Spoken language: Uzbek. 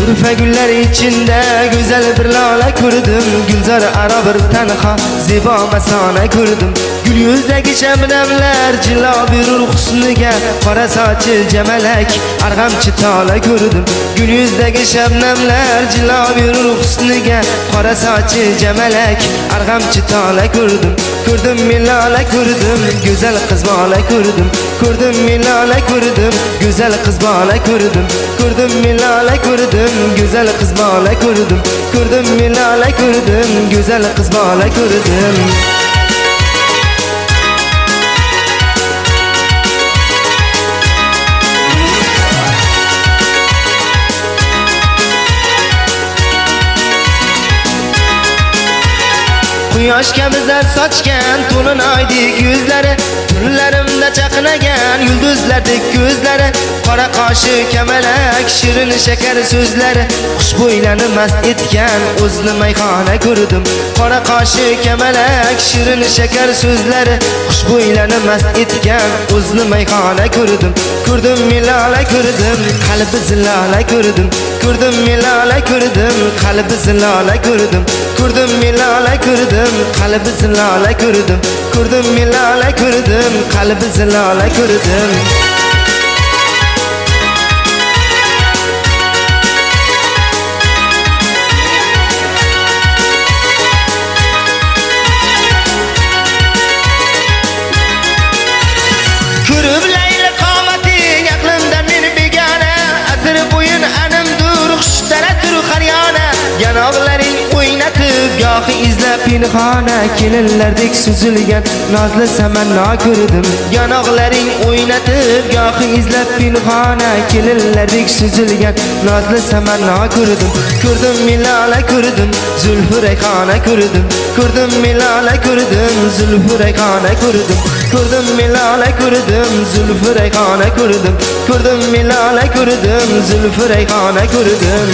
Turfa gullar içinde güzel bir lale kurdum. Gülzar ara bir tenha ziba mesane kurdum. Gül yüzdeki şebnemler cila bir husniga, qora sochi cemelek arg'amchi tala kurdum. Gül yüzdeki şebnemler cila bir husniga, qora sochi cemelek arg'amchi tala kurdum. Kurdum milale kurdum, güzel kız bala kurdum. Kurdum milale kurdum, güzel kız bala kurdum. Kurdum milale kurdum, güzel kız bala kurdum. Kurdum milale kurdum, güzel kız bala kurdum. Quyosh kabi zar sochgan to'lin oydek yuzlari, tunlarimda chaqnagan yulduzlardek ko'zlari, qora qoshi kamalak shirin shakar so'zlari, xushbo'ylarni mast etgan o'zli mayxona ko'rdim. Qora qoshi kamalak shirin shakar so'zlari, xushbo'ylarni mast etgan o'zli mayxona ko'rdim. Ko'rdim milala ko'rdim, qalbi zilala ko'rdim. Ko'rdim milala ko'rdim, qalbi zilala ko'rdim. Ko'rdim milala ko'rdim, qalbi zilala ko'rdim. Ko'rdim milala ko'rdim, qalbi zilala ko'rdim. Ko'rib layla qomating aqlimdan meni begona, atir bo'yin animdur xushtaratur xaryona. Yanog'laring o'ynatib gohi izlab pinhona, kelinlardek suzilgan nozli samanno ko'rdim. Yanog'laring o'ynatib gohi izlab pinhona, kelinlardek suzilgan nozli samanno ko'rdim. Ko'rdim milala ko'rdim, zulfi rayhona ko'rdim. Ko'rdim milala ko'rdim, zulfi rayhona ko'rdim. Ko'rdim milala ko'rdim, zulfi rayhona ko'rdim. Ko'rdim milala ko'rdim, zulfi rayhona ko'rdim.